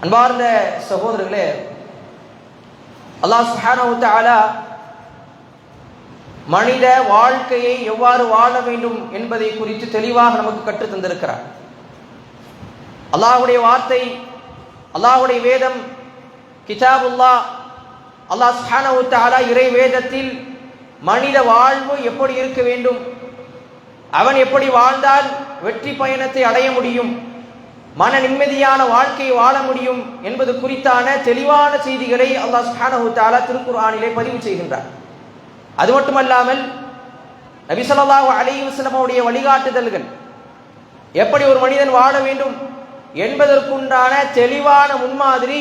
அன்பார்ந்த சகோதரர்களே, அல்லாஹ் சுப்ஹானஹு வ தஆலா மனித வாழ்க்கையை எவ்வாறு வாழ வேண்டும் என்பதை குறித்து தெளிவாக நமக்கு கற்றுத் தந்திருக்கிறார். அல்லாஹ்வுடைய வார்த்தை, அல்லாஹ்வுடைய வேதம் கிதாபுல்லாஹ், அல்லாஹ் சுப்ஹானஹு வ தஆலா இறை வேதத்தில் மனித வாழ்வு எப்படி இருக்க வேண்டும், அவன் எப்படி வாழ்ந்தால் வெற்றி பயணத்தை அடைய முடியும், மன நிம்மதியான வாழ்க்கையை வாழ முடியும் என்பது குறித்தான தெளிவான செய்திகளை அல்லாஹ் சுப்ஹானஹு வ தஆலா திருக்குர்ஆனிலே பதிவு செய்கின்றார். அது மட்டுமல்லாமல் நபி ஸல்லல்லாஹு அலைஹி வஸல்லம் உடைய வழிகாட்டுதல்கள் எப்படி ஒரு மனிதன் வாழ வேண்டும் என்பதற்குண்டான தெளிவான முன்மாதிரி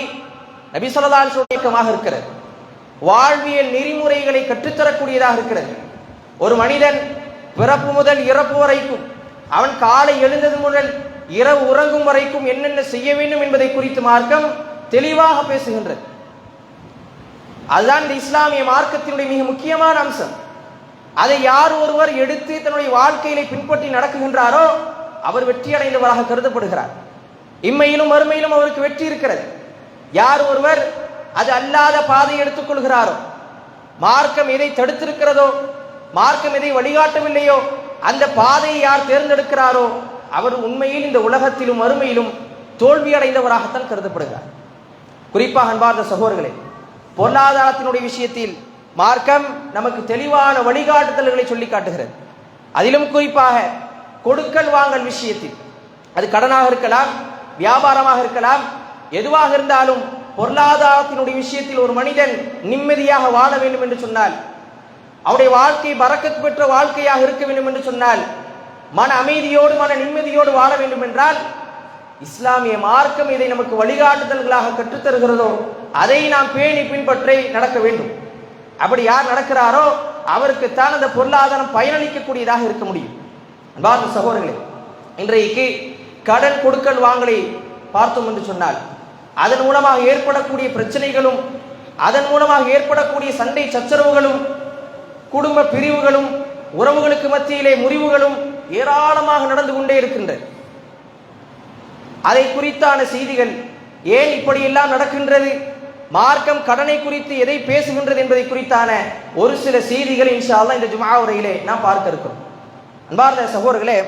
நபி ஸல்லல்லாஹு அலைஹி வஸல்லம் இருக்கிறது. வாழ்வியல் நெறிமுறைகளை கற்றுத்தரக்கூடியதாக இருக்கிறது. ஒரு மனிதன் பிறப்பு முதல் இறப்பு வரைக்கும், அவன் காலை எழுந்தது முதல் இரவு உறங்கும் வரைக்கும் என்னென்ன செய்ய வேண்டும் என்பதை குறித்து மார்க்கம் தெளிவாக பேசுகின்றது. அதுதான் இந்த இஸ்லாமிய மார்க்கத்தினுடைய மிக முக்கியமான அம்சம். அதை யார் ஒருவர் எடுத்து தன்னுடைய வாழ்க்கையிலே பின்பற்றி நடக்குகின்றாரோ அவர் வெற்றி அடைந்தவராக கருதப்படுகிறார். இம்மையிலும் மறுமையிலும் அவருக்கு வெற்றி இருக்கிறது. யார் ஒருவர் அது அல்லாத பாதையை எடுத்துக் கொள்கிறாரோ, மார்க்கம் எதை தடுத்திருக்கிறதோ, மார்க்கம் எதை வழிகாட்டவில்லையோ அந்த பாதையை யார் தேர்ந்தெடுக்கிறாரோ அவர் உண்மையில் இந்த உலகத்திலும் மறுமையிலும் தோல்வி அடைந்தவராகத்தான் கருதப்படுகிறார். குறிப்பாக அன்பார்ந்த சகோதரர்களே, பொருளாதாரத்தினுடைய விஷயத்தில் மார்க்கம் நமக்கு தெளிவான வழிகாட்டுதல்களை சொல்லி காட்டுகிறது. அதிலும் குறிப்பாக கொடுக்கல் வாங்கல் விஷயத்தில், அது கடனாக இருக்கலாம், வியாபாரமாக இருக்கலாம், எதுவாக இருந்தாலும் பொருளாதாரத்தினுடைய விஷயத்தில் ஒரு மனிதன் நிம்மதியாக வாழ வேண்டும் என்று சொன்னால், அவருடைய வாழ்க்கை பரக்கத் பெற்ற வாழ்க்கையாக இருக்க வேண்டும் என்று சொன்னால், மன அமைதியோடு மன நிம்மதியோடு வாழ வேண்டும் என்றால் இஸ்லாமிய மார்க்கம் இதை நமக்கு வழிகாட்டுதல்களாக கற்றுத்தருகிறதோ அதை நாம் பேணி பின்பற்றி நடக்க வேண்டும். அப்படி யார் நடக்கிறாரோ அவருக்குத்தான் அந்த பொருளாதாரம் பயனளிக்கக்கூடியதாக இருக்க முடியும். அன்பார்ந்த சகோதரர்களே, இன்றைக்கு கடன் கொடுக்கல் வாங்கலை பார்த்தோம் என்று சொன்னால் அதன் மூலமாக ஏற்படக்கூடிய பிரச்சனைகளும், அதன் மூலமாக ஏற்படக்கூடிய சண்டை சச்சரவுகளும், குடும்ப பிரிவுகளும், உறவுகளுக்கு மத்தியிலே முறிவுகளும் ஏராளமாக நடந்து கொண்டே இருக்கின்றது. அதை குறித்தான செய்திகள், ஏன் இப்படியெல்லாம் நடக்கின்றது, மார்க்கம் கடனை குறித்து எதை பேசுகின்றது என்பதை குறித்தான ஒரு சில செய்திகள் இன்ஷா அல்லாஹ் இந்த ஜும்ஆ உரையிலே நாம் பார்க்க இருக்கிறோம். அன்பார்ந்த சகோதரர்களே,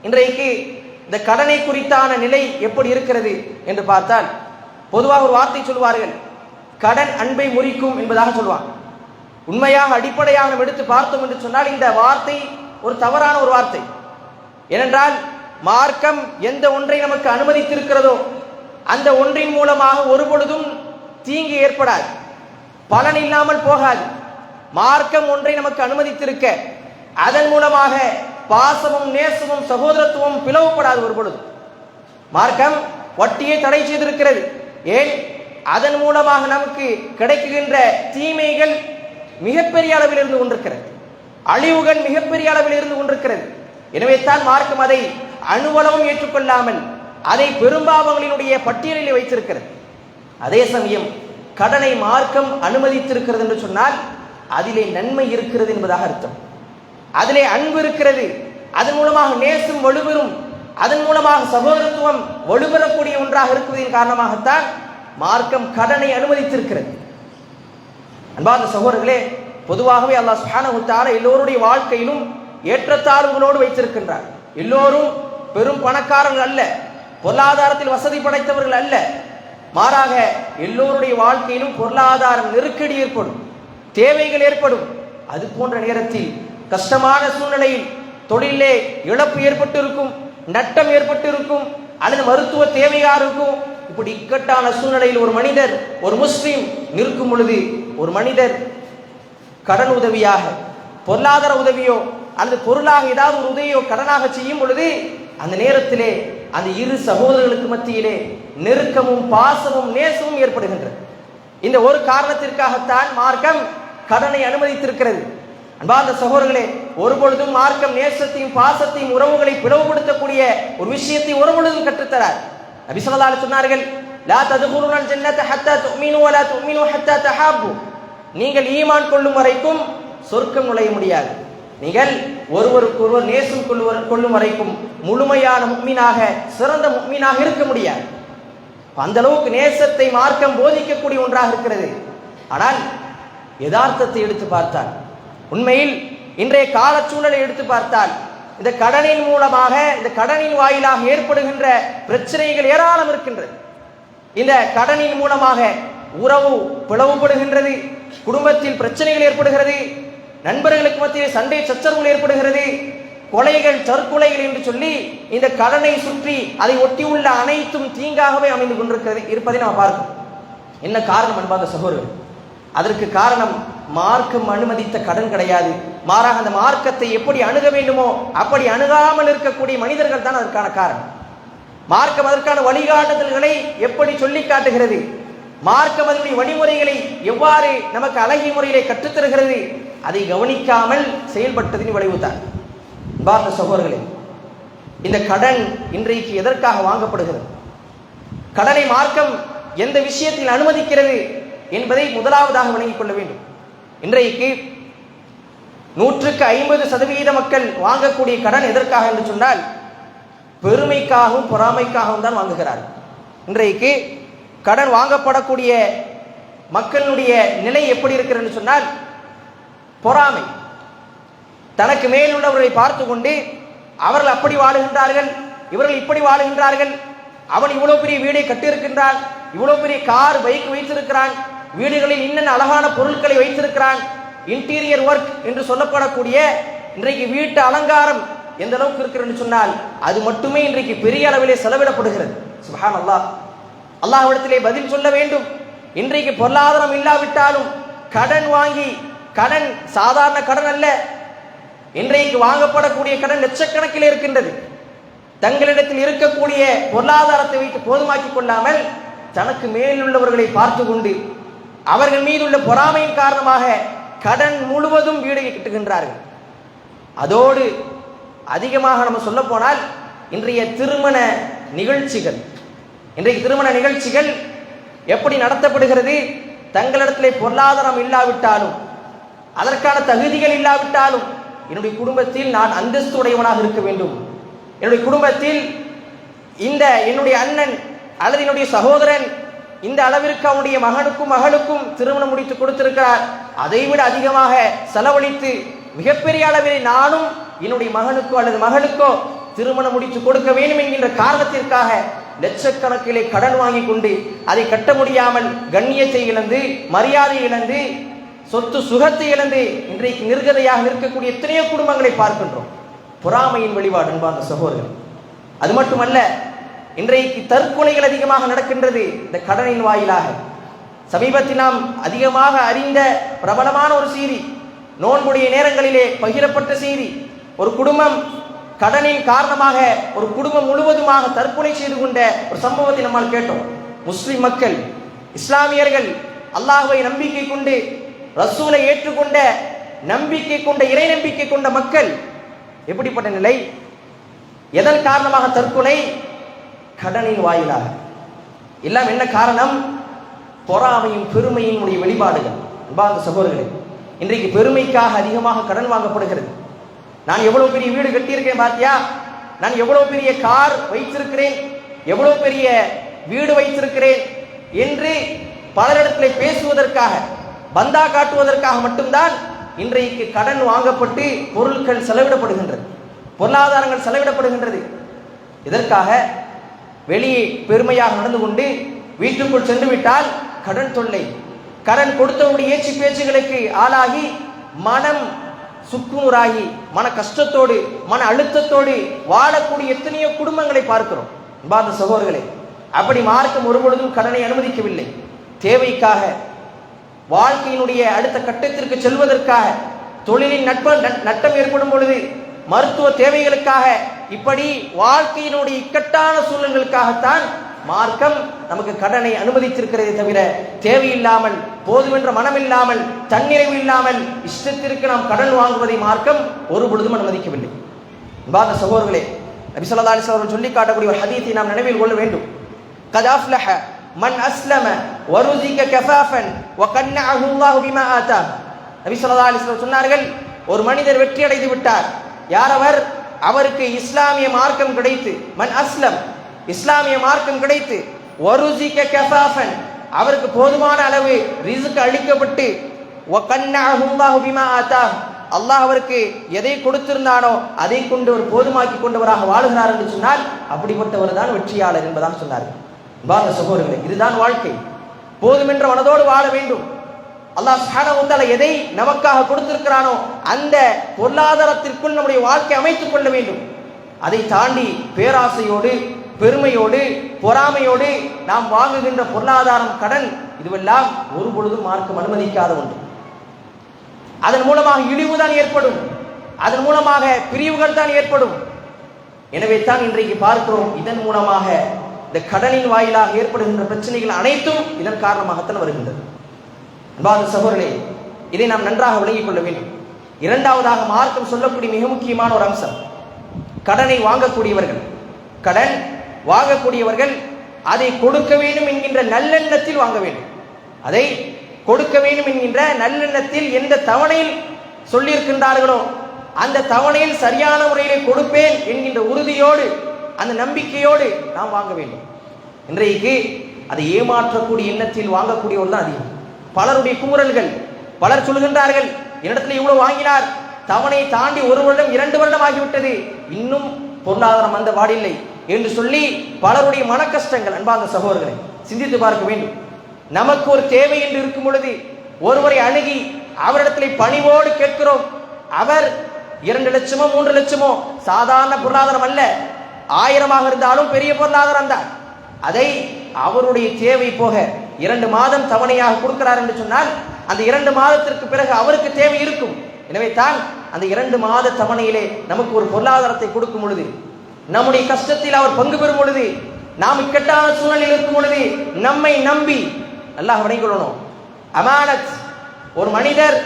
இன்றைக்கு இந்த கடனை குறித்தான நிலை எப்படி இருக்கிறது என்று பார்த்தால், பொதுவாக ஒரு வார்த்தை சொல்வார்கள், கடன் அன்பை முறிக்கும் என்பதாக சொல்வாங்க. உண்மையாக அடிப்படையாக நாம் எடுத்து பார்த்தோம் என்று சொன்னால் இந்த வார்த்தை ஒரு தவறான ஒரு வார்த்தை. ஏனென்றால் மார்க்கம் எந்த ஒன்றை நமக்கு அனுமதித்திருக்கிறதோ அந்த ஒன்றின் மூலமாக ஒரு பொழுதும் தீங்கு ஏற்படாது, பலன் இல்லாமல் போகாது. மார்க்கம் ஒன்றை நமக்கு அனுமதித்திருக்க அதன் மூலமாக பாசமும் நேசமும் சகோதரத்துவம் பிளவுபடாது ஒரு பொழுது. மார்க்கம் வட்டியை தடை செய்திருக்கிறது. ஏன்? அதன் மூலமாக நமக்கு கிடைக்குகின்ற தீமைகள் மிகப்பெரிய அளவில் இருந்து கொண்டிருக்கிறது, அழிவுகள் மிகப்பெரிய அளவில் இருந்து கொண்டிருக்கிறது. எனவே தான் மார்க்கம் அதை அணுவளவும் ஏற்றுக்கொள்ளாமல் அதை பெரும்பாவங்களினுடைய பட்டியலில் வைத்திருக்கிறது. அதே சமயம் கடனை மார்க்கம் அனுமதித்திருக்கிறது என்று சொன்னால் அதிலே நன்மை இருக்கிறது என்பதாக அர்த்தம். அதிலே அன்பு இருக்கிறது, அதன் மூலமாக நேசம் வலுப்பெறும், அதன் மூலமாக சகோதரத்துவம் வலுப்பெறக்கூடிய ஒன்றாக இருப்பதின் காரணமாகத்தான் மார்க்கம் கடனை அனுமதித்திருக்கிறது. அன்பார்ந்த சகோதரர்களே, பொதுவாகவே அல்லாஹ் சுப்ஹானஹு வ தஆலா எல்லோருடைய வாழ்க்கையிலும் ஏற்றத்தாழ்வுகளோடு வைத்திருக்கின்றார். எல்லோரும் பெரும் பணக்காரர்கள் அல்ல, பொருளாதாரத்தில் வசதி படைத்தவர்கள் அல்ல. மாறாக எல்லோருடைய வாழ்க்கையிலும் பொருளாதார நெருக்கடி ஏற்படும், தேவைகள் ஏற்படும். அது போன்ற நேரத்தில் கஷ்டமான சூழ்நிலையில் தொழிலே இழப்பு ஏற்பட்டு இருக்கும், நட்டம் ஏற்பட்டு இருக்கும், அல்லது மருத்துவ தேவையாக இருக்கும். இப்படி இக்கட்டான சூழ்நிலையில் ஒரு மனிதர், ஒரு முஸ்லிம் நிற்கும் பொழுது ஒரு மனிதர் கடன் உதவியாக, பொருளாதார உதவியோ அல்லது பொருளாக ஏதாவது ஒரு உதவியோ கடனாக செய்யும் பொழுது அந்த நேரத்திலே அந்த இரு சகோதரர்களுக்கு மத்தியிலே நெருக்கமும் பாசமும் நேசமும் ஏற்படுகின்றது. இந்த ஒரு காரணத்திற்காகத்தான் மார்க்கம் கடனை அனுமதித்திருக்கிறது. அன்பார்ந்த சகோதரர்களே, ஒரு பொழுதும் மார்க்கம் நேசத்தையும் பாசத்தையும் உறவுகளை பிளவுபடுத்தக்கூடிய ஒரு விஷயத்தை ஒரு பொழுதும் கற்றுத்தரார். நபி ஸல்லல்லாஹு அலைஹி சொன்னார்கள், லா ததுகுலுல் ஜன்னத ஹத்தா துமினு வலா துமினு ஹத்தா தஹாபு. நீங்கள் ஈமான் கொள்ளும் வரைக்கும் சொர்க்கம் நுழைய முடியாது. நீங்கள் ஒருவருக்கு ஒருவர் நேசம் கொள்ளும் வரைக்கும் முழுமையான முஃமினாக, சிறந்த முஃமினாக இருக்க முடியாது. அந்த அளவுக்கு நேசத்தை மார்க்கம் போதிக்கக்கூடிய ஒன்றாக இருக்கிறது. ஆனால் யதார்த்தத்தை எடுத்து பார்த்தால், உண்மையில் இன்றைய கால சூழலை எடுத்து பார்த்தால், இந்த கடனின் மூலமாக, இந்த கடனின் வாயிலாக ஏற்படுகின்ற பிரச்சனைகள் ஏராளம் இருக்கின்றது. இந்த கடனின் மூலமாக உறவு பிளவுபடுகின்றது, குடும்பத்தில் பிரச்சனைகள் ஏற்படுகிறது, நண்பர்களுக்கு மத்தியில் சண்டை சச்சரவுகள் ஏற்படுகிறது, கொலைகள் தற்கொலைகள் என்று சொல்லி இந்த கடனை சுற்றி அதை ஒட்டியுள்ள அனைத்தும் தீங்காகவே அமைந்து கொண்டிருக்கிறது இருப்பதை நாம் பார்க்கிறோம். என்ன காரணம் என்பாங்க சகோதரர்கள்? அதற்கு காரணம் மார்க்கம் அனுமதித்த கடன் கிடையாது. மாறாக அந்த மார்க்கத்தை எப்படி அணுக வேண்டுமோ அப்படி அணுகாமல் இருக்கக்கூடிய மனிதர்கள் தான் அதற்கான காரணம். மார்க்கம் அதற்கான வழிகாட்டுதல்களை எப்படி சொல்லி காட்டுகிறது, மார்க்கம் அதனுடைய வழிமுறைகளை எவ்வாறு நமக்கு அழகிய முறையிலே கற்றுத்தருகிறது, அதை கவனிக்காமல் செயல்பட்டதின் விளைவுதான். பார்த்த சகோதரர்களே, இந்த கடன் இன்றைக்கு எதற்காக வாங்கப்படுகிறது, கடனை மார்க்கம் எந்த விஷயத்தில் அனுமதிக்கிறது என்பதை முதலாவதாக விளங்கிக் கொள்ள வேண்டும். இன்றைக்கு 150% மக்கள் வாங்கக்கூடிய கடன் எதற்காக என்று சொன்னால் பெருமைக்காகவும் பொறாமைக்காகவும் தான் வாங்குகிறார்கள். இன்றைக்கு கடன் வாங்கப்படக்கூடிய மக்களுடைய நிலை எப்படி இருக்கிறது என்று சொன்னால் பொறாமை. தனக்கு மேல் உள்ளவர்களை பார்த்து கொண்டு அவர்கள் அப்படி வாழுகின்றார்கள், இவர்கள் இப்படி வாழுகின்றார்கள், அவன் இவ்வளவு பெரிய வீடை கட்டியிருக்கின்றான், இவ்வளவு பெரிய கார் பைக் வைத்திருக்கிறான், வீடுகளில் இன்னென்ன அழகான பொருட்களை வைத்திருக்கிறான், இன்டீரியர் ஒர்க் என்று சொல்லப்படக்கூடிய இன்றைக்கு வீட்டு அலங்காரம் எந்த அளவுக்கு இருக்கிறது சொன்னால் அது மட்டுமே இன்றைக்கு பெரிய அளவிலே செலவிடப்படுகிறது. சுப்ஹான் அல்லாஹ். அல்லாஹ்விடத்திலே பதில் சொல்ல வேண்டும். இன்றைக்கு பொருளாதாரம் இல்லாவிட்டாலும் கடன் வாங்கி, கடன் சாதாரண கடன் அல்ல, இன்றைக்கு வாங்கப்படக்கூடிய கடன் லட்சக்கணக்கில் இருக்கின்றது. தங்களிடத்தில் இருக்கக்கூடிய பொருளாதாரத்தை வைத்து போதுமாக்கிக் கொள்ளாமல் தனக்கு மேலுள்ளவர்களை பார்த்து கொண்டு அவர்கள் மீது உள்ள பொறாமையின் காரணமாக கடன் முழுவதும் வீடு கட்டுகின்றார்கள். அதோடு அதிகமாக நம்ம சொல்ல போனால் இன்றைய திருமண நிகழ்ச்சிகள், இன்றைக்கு திருமண நிகழ்ச்சிகள் எப்படி நடத்தப்படுகிறது? தங்களிடத்திலே பொருளாதாரம் இல்லாவிட்டாலும், அதற்கான தகுதிகள் இல்லாவிட்டாலும், என்னுடைய குடும்பத்தில் நான் அந்தஸ்து உடையவனாக இருக்க வேண்டும், என்னுடைய குடும்பத்தில் இந்த என்னுடைய அண்ணன் அல்லது என்னுடைய சகோதரன் இந்த அளவிற்கு அவனுடைய மகனுக்கும் மகளுக்கும் திருமணம் முடித்து கொடுத்திருக்கிறார், அதைவிட அதிகமாக செலவழித்து மிகப்பெரிய அளவில் நானும் என்னுடைய மகனுக்கோ அல்லது மகளுக்கோ திருமணம் முடித்து கொடுக்க வேண்டும் என்கின்ற காரணத்திற்காக லட்சக்கணக்கிலே கடன் வாங்கி கொண்டு அதை கட்ட முடியாமல் கண்ணியத்தை இழந்து, மரியாதையை இழந்து, சொத்து சுகத்தை இழந்து இன்றைக்கு நிர்கதையாக இருக்கக்கூடிய எத்தனையோ குடும்பங்களை பார்க்கின்றோம். பொறாமையின் வெளிப்பாடு என்பார் சகோதரர்கள். அது மட்டுமல்ல, இன்றைக்கு தற்கொலைகள் அதிகமாக நடக்கின்றது இந்த கடனின் வாயிலாக. சமீபத்தில் நாம் அதிகமாக அறிந்த பிரபலமான ஒரு செய்தி, நோன்புடைய நேரங்களிலே பகிரப்பட்ட செய்தி. ஒரு குடும்பம் கடனின் காரணமாக ஒரு குடும்பம் முழுவதுமாக தற்கொலை செய்து கொண்ட ஒரு சம்பவத்தை நம்மால் கேட்டோம். முஸ்லிம் மக்கள், இஸ்லாமியர்கள், அல்லாஹ்வை நம்பிக்கை கொண்டு ரசூலை ஏற்றுக்கொண்ட நம்பிக்கை கொண்ட இறை நம்பிக்கை கொண்ட மக்கள் எப்படிப்பட்ட நிலை? எதன் காரணமாக தற்கொலை? கடனின் வாயிலாக. எல்லாம் என்ன காரணம்? பொறாமையும் பெருமையின் வெளிப்பாடுகள். அன்பார்ந்த சகோதரர்களே, இன்றைக்கு பெருமைக்காக அதிகமாக கடன் வாங்கப்படுகிறது. நான் எவ்வளவு பெரிய வீடு கட்டியிருக்கேன் பாத்தியா, நான் எவ்வளவு பெரிய கார் வைத்திருக்கிறேன், எவ்வளவு பெரிய வீடு வைத்திருக்கிறேன் என்று பலரிடத்தில் பேசுவதற்காக, பந்தா காட்டுவதற்காக மட்டும்தான் இன்றைக்கு கடன் வாங்கப்பட்டு பொருட்கள் செலவிடப்படுகின்றது, பொருளாதாரங்கள் செலவிடப்படுகின்றது. இதற்காக வெளியே பெருமையாக நடந்து கொண்டு வீட்டுக்குள் சென்று விட்டால் கடன் தொல்லை, கடன் கொடுத்தவருடைய ஏச்சு பேச்சுகளுக்கு ஆளாகி மனம் சுக்குநூறாகி மன கஷ்டத்தோடு மன அழுத்தத்தோடு வாழக்கூடிய எத்தனையோ குடும்பங்களை பார்க்கிறோம். அன்பார்ந்த சகோதரர்களே, அப்படி மார்க்கம் ஒருபொழுதும் கடனை அனுமதிக்கவில்லை. தேவைக்காக, வாழ்க்கையினுடைய அடுத்த கட்டத்திற்கு செல்வதற்காக, தொழிலின் நட்டம் ஏற்படும் பொழுது, மருத்துவ தேவைகளுக்காக, இப்படி வாழ்க்கையினுடைய இக்கட்டான சூழல்களுக்காகத்தான் மார்க்கம் நமக்கு கடனை அனுமதித்திருக்கிறதே தவிர தேவையில்லாமல், போதுமென்ற மனமில்லாமல், தன்னிறைவு இல்லாமல் இஷ்டத்திற்கு நாம் கடன் வாங்குவதை மார்க்கம் ஒரு பொழுதும் அனுமதிக்கவில்லை. அன்பார்ந்த சகோதரர்களே, நபி ஸல்லல்லாஹு அலைஹி வஸல்லம் சொல்லி காட்டக்கூடிய ஒரு ஹதீஸை நாம் நினைவில் கொள்ள வேண்டும். கத் அஃப்லஹ மன் அஸ்லம வருஸிக கஃபாஃபன் வகன்னஅஹு அல்லாஹு பிமா ஆதா. நபி ஸல்லல்லாஹு அலைஹி வஸல்லம் சொன்னார்கள், ஒரு மனிதர் வெற்றி அடைந்து விட்டார். யார் அவர்? அவருக்கு இஸ்லாமிய மார்க்கம் கிடைத்து, மன் அஸ்லம், இஸ்லாமிய மார்க்கம் கிடைத்து, வருசிக கஃபாஃபன், அவருக்கு போதுமான அளவு ரிஸ்க் அளிக்கப்பட்டு, வகன்னஅஹுல்லாஹு பிமா ஆதாஹ், அல்லாஹ் அவருக்கு எதை கொடுத்திருந்தானோ அதை கொண்டு ஒரு போதுமாக்கி கொண்டவராக வாழுகிறார் என்று சொன்னால் அப்படிப்பட்டவர் தான் வெற்றியாளர் என்பதாக சொன்னார்கள். சகோதரர்களே, இதுதான் வாழ்க்கை. போதும் என்ற மனதோடு வாழ வேண்டும். அல்லாஹ் சுப்ஹானஹு வ தஆலா எதை நமக்காக கொடுத்திருக்கிறானோ அந்த பொருளாதாரத்திற்குள் நம்முடைய வாழ்க்கை அமைத்துக் கொள்ள வேண்டும். அதை தாண்டி பேராசையோடு, பெருமையோடு, பொறாமையோடு நாம் வாங்குகின்ற பொருளாதாரம், கடன், இதுவெல்லாம் ஒரு பொழுதும் மார்க்கம் அனுமதிக்காத ஒன்று. அதன் மூலமாக இழிவு தான் ஏற்படும், அதன் மூலமாக பிரிவுகள் தான் ஏற்படும். எனவே தான் இன்றைக்கு பார்க்கிறோம், இதன் மூலமாக இந்த கடனின் வாயிலாக ஏற்படுகின்ற பிரச்சனைகள் அனைத்தும் இதன் காரணமாகத்தான் வருகின்றது. அன்பார்ந்த சகோதரர்களே, இதை நாம் நன்றாக விளங்கிக் கொள்ள வேண்டும். இரண்டாவதாக மார்க்கம் சொல்லக்கூடிய மிக முக்கியமான ஒரு அம்சம், கடனை வாங்கக்கூடியவர்கள், கடன் வாங்கக்கூடியவர்கள் அதை கொடுக்க வேண்டும் என்கின்ற நல்லெண்ணத்தில் வாங்க வேண்டும். அதை கொடுக்க வேண்டும் என்கின்ற நல்லெண்ணத்தில் எந்த தவணையில் சொல்லியிருக்கின்றார்களோ அந்த தவணையில் சரியான முறையிலே கொடுப்பேன் என்கின்ற உறுதியோடு, அந்த நம்பிக்கையோடு நாம் வாங்க வேண்டும். இன்றைக்கு அதை ஏமாற்றக்கூடிய எண்ணத்தில் வாங்கக்கூடியவர்கள் தான் அதிகம். பலருடைய குமுறல்கள், பலர் சொல்கின்றார்கள், என்னிடத்தில் இவ்வளவு வாங்கினார், தவணை தாண்டி 1 வருடம் 2 வருடம் ஆகிவிட்டது, இன்னும் பொருளாதாரம் அந்த வாடில்லை என்று சொல்லி பலருடைய மன கஷ்டங்கள். அன்பார்ந்த சகோதரர்களை, சிந்தித்து பார்க்க வேண்டும். நமக்கு ஒரு தேவை என்று இருக்கும் பொழுது ஒருவரை அணுகி அவரிடத்தில் பணிவோடு கேட்கிறோம். அவர் 2 லட்சமோ 3 லட்சமோ சாதாரண பொருளாதாரம் அல்ல, 1000 இருந்தாலும் பெரிய பொருளாதாரம் தான். அதை அவருடைய தேவை போக 2 மாதம் தவணையாக கொடுக்கிறார் என்று சொன்னால் அந்த 2 மாதத்திற்கு பிறகு அவருக்கு தேவை இருக்கும். எனவே தான் அந்த 2 மாத தவணையிலே நமக்கு ஒரு பொருளாதாரத்தை கொடுக்கும் பொழுது, நம்முடைய கஷ்டத்தில் அவர் பங்கு பெறும் பொழுது, நாம் இக்கட்டான சூழ்நிலையில் இருக்கும் பொழுது நம்மை நம்பி அல்லாஹ் வணங்கிக் கொள்ளணும். அமானத், ஒரு மனிதர்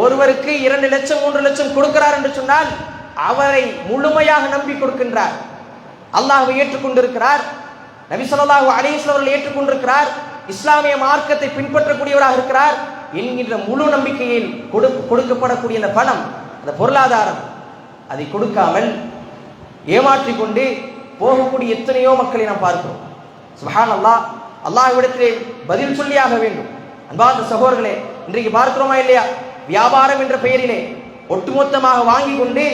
ஒருவருக்கு 2 லட்சம் 3 லட்சம் கொடுக்கிறார் என்று சொன்னால் அவரை முழுமையாக நம்பி கொடுக்கின்றார். அல்லாஹ்வை ஏற்றுக்கொண்டிருக்கிறார், நபி ஸல்லல்லாஹு அலைஹி வஸல்லம் அவர்கள் ஏற்றுக்கொண்டிருக்கிறார், இஸ்லாமிய மார்க்கத்தை பின்பற்றக்கூடியவராக இருக்கிறார் என்கின்ற முழு நம்பிக்கையில் கொடுக்கப்படக்கூடிய அந்த பணம், அந்த பொருளாதாரம், அதை கொடுக்காமல் ஏமாற்றிக் கொண்டு போகக்கூடிய எத்தனையோ மக்களை நாம் பார்க்கிறோம். சுப்ஹானல்லாஹ், அல்லாஹ்விடத்திலே பதில் சொல்லியாக வேண்டும். அன்பார்ந்த சகோதரர்களே, இன்றைக்கு பார்க்கிறோமா இல்லையா, வியாபாரம் என்ற பெயரிலே ஒட்டுமொத்தமாக வாங்கி கொண்டு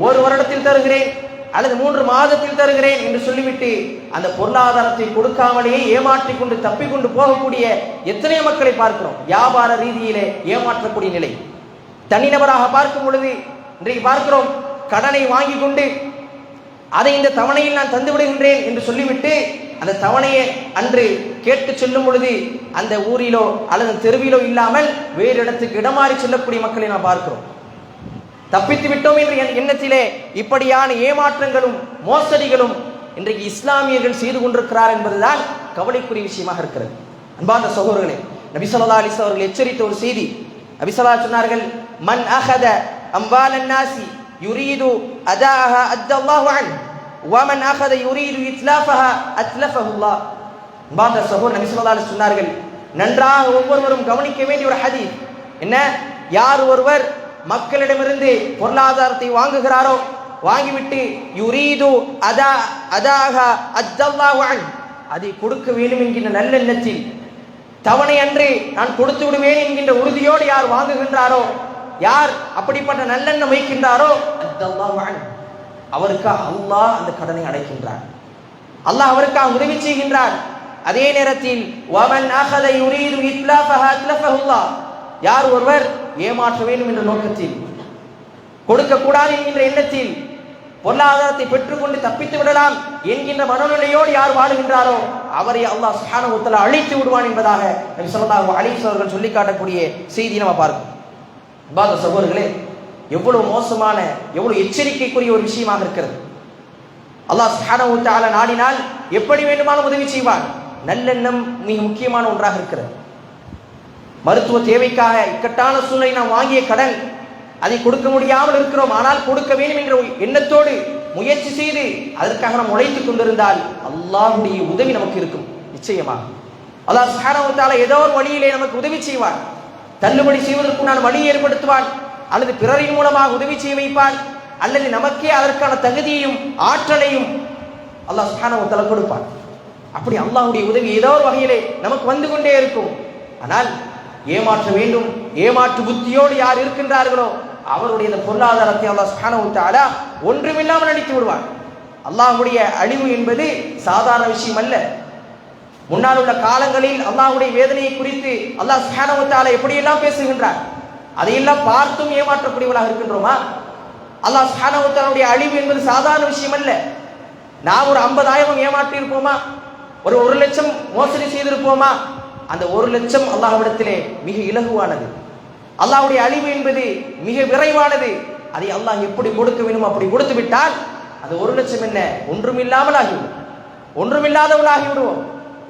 1 வருடத்தில் தருகிறேன் அல்லது 3 மாதத்தில் தருகிறேன் என்று சொல்லிவிட்டு அந்த பொருளாதாரத்தை கொடுக்காமலேயே ஏமாற்றிக் கொண்டு தப்பிக்கொண்டு போகக்கூடிய எத்தனை மக்களை பார்க்கிறோம். வியாபார ரீதியிலே ஏமாற்றக்கூடிய நிலை. தனிநபராக பார்க்கும் பொழுது இன்றைக்கு பார்க்கிறோம், கடனை வாங்கி கொண்டு அதை இந்த தவணையில் நான் தந்து விடுகின்றேன் என்று சொல்லிவிட்டு அந்த தவணையை அன்று கேட்டு செல்லும் பொழுது அந்த ஊரிலோ அல்லது தெருவிலோ இல்லாமல் வேறு இடத்துக்கு இடமாறி செல்லக்கூடிய மக்களை நாம் பார்க்கிறோம். தப்பித்து விட்டோம் என்ற எண்ணத்திலே இப்படியான ஏமாற்றங்களும் மோசடிகளும் இன்றைக்கு இஸ்லாமியர்கள் செய்து கொண்டிருக்கிறார் என்பதுதான் கவலைக்குரிய விஷயமாக இருக்கிறது. அன்பார்ந்த சகோதரர்களே, நபி ஸல்லல்லாஹு அலைஹி வஸல்லம் அவர்கள் எச்சரித்த ஒரு செய்தி. நபி ஸல்லல்லாஹு சொன்னார்கள், மன் அஹத அம்வாலன் நாசி யுரீது அதாஹா அத்தல்லாஹு அன்ஹு வமன் அஹத யுரீது இத்லாஃபஹா அத்லஃபஹுல்லாஹ். அன்பார்ந்த சகோதரர், நபி ஸல்லல்லாஹு அலைஹி சொன்னார்கள், நன்றாக ஒவ்வொருவரும் கவனிக்க வேண்டிய ஒரு ஹதீஸ் என்ன, யார் ஒருவர் மக்களிடமிருந்து பொருளாதாரத்தை வாங்குகிறாரோ, வாங்கிவிட்டு யுரீது அதாஹா அத்தல்லாஹு அன்ஹு, அதை கொடுக்க வேண்டும் என்கின்ற நல்லெண்ணத்தில், தவணை அன்று நான் கொடுத்து விடுவேன் என்கின்ற உறுதியோடு யார் வாங்குகின்றாரோ, யார் அப்படிப்பட்ட நல்லெண்ணம் வைக்கின்றாரோ, அத்தல்லாஹு அன்ஹு, அவருக்காக அல்லாஹ் அந்த கடனை அடைக்கின்றார், அல்லாஹ் அவருக்காக உதவி செய்கின்றார். அதே நேரத்தில் வமன் அஹத யுரீது இத்லாஃபஹா அத்லஃபஹுல்லாஹ், யார் ஒருவர் ஏமாற்ற வேண்டும் என்ற நோக்கத்தில், கொடுக்க கூடாது என்கின்ற எண்ணத்தில், பொருளாதாரத்தை பெற்றுக்கொண்டு தப்பித்து விடலாம் என்கின்ற மனநிலையோடு யார் வாழுகின்றாரோ அவரை அல்லாஹ் சுப்ஹானஹு வ தஆலா அழித்து விடுவான் என்பதாக நபி ஸல்லல்லாஹு அலைஹி வஸல்லம் அவர்கள் சொல்லி காட்டக்கூடிய செய்தி நம்ம பார்க்கிறோம். பாத சகோதரர்களே, எவ்வளவு மோசமான, எவ்வளவு எச்சரிக்கைக்குரிய ஒரு விஷயமாக இருக்கிறது. அல்லாஹ் சுப்ஹானஹு வ தஆலா நாடினால் எப்படி வேண்டுமானாலும் உதவி செய்வான். நல்லெண்ணம் மிக முக்கியமான ஒன்றாக இருக்கிறது. மருத்துவ தேவைக்காக இக்கட்டான சூழ்நிலை நாம் வாங்கிய கடன், அதை கொடுக்க முடியாமல் இருக்கிறோம், ஆனால் கொடுக்க வேண்டும் என்ற எண்ணத்தோடு முயற்சி செய்து அதற்காக நாம் உழைத்துக் கொண்டிருந்தால் அல்லாஹ்வுடைய உதவி நமக்கு இருக்கும். நிச்சயமாக அல்லாஹ் சுப்ஹானஹு வ தஆலா ஏதோ ஒரு வழியிலே நமக்கு உதவி செய்வான், தள்ளுபடி செய்வதற்குண்டான வழி ஏற்படுத்துவான், அல்லது பிறரின் மூலமாக உதவி செய்ய வைப்பான், அல்லது நமக்கே அதற்கான தகுதியையும் ஆற்றலையும் அல்லாஹ் சுப்ஹானஹு வ தஆலா கொடுப்பான். அப்படி அல்லாஹ்வுடைய உதவி ஏதோ ஒரு வகையிலே நமக்கு வந்து கொண்டே இருக்கும். ஆனால் ஏமாற்ற வேண்டும், ஏமாற்று புத்தியோடு யார் இருக்கின்றார்களோ அவருடைய இந்த பொருளாதாரத்தை அல்லாஹ் சுப்ஹானஹு வ தஆலா ஒன்றுமில்லாமல் அடித்து விடுவான். அல்லாஹ்வுடைய அழிவு என்பது சாதாரண விஷயம் அல்ல. முன்னால் உள்ள காலங்களில் அல்லாஹ்வுடைய வேதனையை குறித்து அல்லாஹ் சுப்ஹானஹு வ தஆலா எப்படியெல்லாம் பேசுகின்றார், அதையெல்லாம் பார்த்தும் ஏமாற்றக்கூடியவர்களாக இருக்கின்றோமா? அல்லாஹ் சுப்ஹானஹு வ தஆலாவுடைய அழிவு என்பது சாதாரண விஷயம் அல்ல. நாம் ஒரு 50,000 ஏமாற்றி இருப்போமா? ஒரு 1,00,000 மோசடி செய்திருப்போமா? அந்த 1,00,000 அல்லாஹ்விடத்திலே மிக இலகுவானது. அல்லாஹ்வுடைய அழிவு என்பது மிக விரைவானது. அதை அல்லாஹ் எப்படி கொடுக்க வேண்டுமோ அப்படி கொடுத்து விட்டால் அது 1,00,000 என்ன ஒன்றுமில்லாமல் ஆகிவிடும், ஒன்றுமில்லாதவள் ஆகிவிடுவோம்.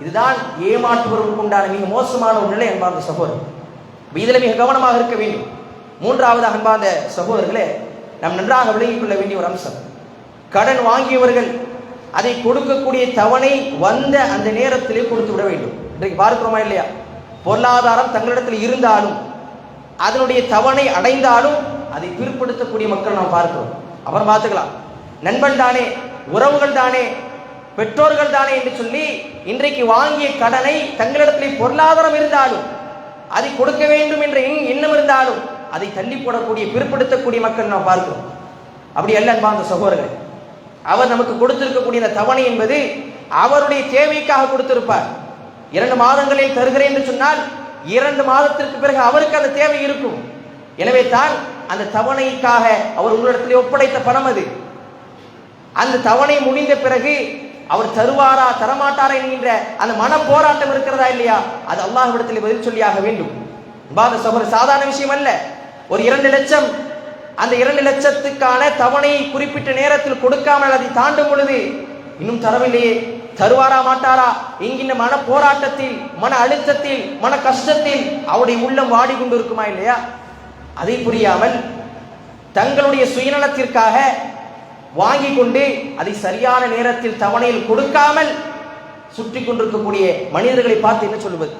இதுதான் ஏமாற்றுவதற்கு உண்டான மிக மோசமான ஒரு நிலை அன்பார்ந்த சகோதரர். இதில் மிக கவனமாக இருக்க வேண்டும். மூன்றாவது அன்பார்ந்த சகோதரர்களே, நாம் நன்றாக விளங்கிக் கொள்ள வேண்டிய ஒரு அம்சம், கடன் வாங்கியவர்கள் அதை கொடுக்கக்கூடிய தவணை வந்த அந்த நேரத்திலே கொடுத்து விட வேண்டும். இன்றைக்கு பார்க்கிறோமா இல்லையா? பொருளாதாரம் தங்களிடத்தில் இருந்தாலும் அதனுடைய தவணை அடைந்தாலும் அதை பிற்படுத்தக்கூடிய மக்கள் நாம் பார்க்கிறோம். அப்புறம் பார்த்துக்கலாம், நண்பன் தானே, உறவுகள் தானே, பெற்றோர்கள் தானே என்று சொல்லி இன்றைக்கு வாங்கிய கடனை தங்களிடத்திலே பொருளாதாரம் இருந்தாலும் அதை கொடுக்க வேண்டும் என்ற எண்ணம் இருந்தாலும் அதை தள்ளி போடக்கூடிய பிற்படுத்தக்கூடிய மக்கள் நாம் பார்க்கிறோம். அப்படி அல்ல அன்பார்ந்த சகோதரர்களே, அவர் நமக்கு கொடுத்திருக்கக்கூடிய இந்த தவணை என்பது அவருடைய தேவைக்காக கொடுத்திருப்பார். 2 மாதங்களில் தருகிறேன் என்று சொன்னால் 2 மாதத்திற்கு பிறகு அவருக்கு அந்த தேவை இருக்கும். எனவே தான் அந்த தவணைக்காக அவர் உங்களிடத்தில் ஒப்படைத்த பணம் அது. அந்த தவணை முடிந்த பிறகு அவர் தருவாரா தரமாட்டாரா என்கின்ற அந்த மன போராட்டம் இருக்கிறதா இல்லையா, அது அல்லாஹ்விடத்தில் பதில் சொல்லியாக வேண்டும். சகோதரர், சாதாரண விஷயம் அல்ல. ஒரு 2 லட்சம், அந்த 2 லட்சத்துக்கான தவணையை குறிப்பிட்ட நேரத்தில் கொடுக்காமல் அதை தாண்டும் பொழுது இன்னும் தரவில்லையே, தருவாரா மாட்டாரா என்கின்ற மன போராட்டத்தில், மன அழுத்தத்தில், மன கஷ்டத்தில் அவருடைய உள்ளம் வாடிக்கொண்டு இருக்குமா இல்லையா? அதை புரியாமல் தங்களுடைய சுயநலத்திற்காக வாங்கி கொண்டு அதை சரியான நேரத்தில் தவணையில் கொடுக்காமல் சுற்றி கொண்டிருக்கக்கூடிய மனிதர்களை பார்த்து என்ன சொல்லுவது?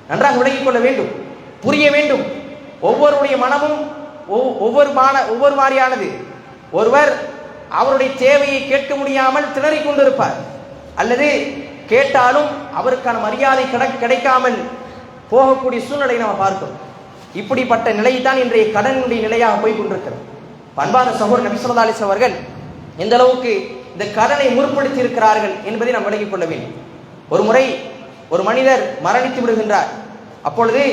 நன்றாக விளங்கிக் கொள்ள வேண்டும், புரிய வேண்டும். ஒவ்வொருடைய மனமும் ஒவ்வொரு மாதிரியானது. ஒருவர் அவருடைய தேவையை கேட்க முடியாமல் திணறிக் கொண்டிருப்பார், அல்லது கேட்டாலும் அவருக்கான மரியாதை கிடைக்காமல் போகக்கூடிய சூழ்நிலை நாம் பார்க்கிறோம். இப்படிப்பட்ட நிலை தான் இன்றைய கடனுடைய நிலையாக போய் கொண்டிருக்கிறது. அன்பான சகோதரர், நபி ஸல்லல்லாஹு அலைஹி வஸல்லம் அவர்கள் எந்த அளவுக்கு இந்த கடனை முற்படுத்தி இருக்கிறார்கள் என்பதை நாம் விளங்கிக் கொள்ள வேண்டும். ஒரு முறை ஒரு மனிதர் மரணித்து விடுகின்றார். அப்பொழுது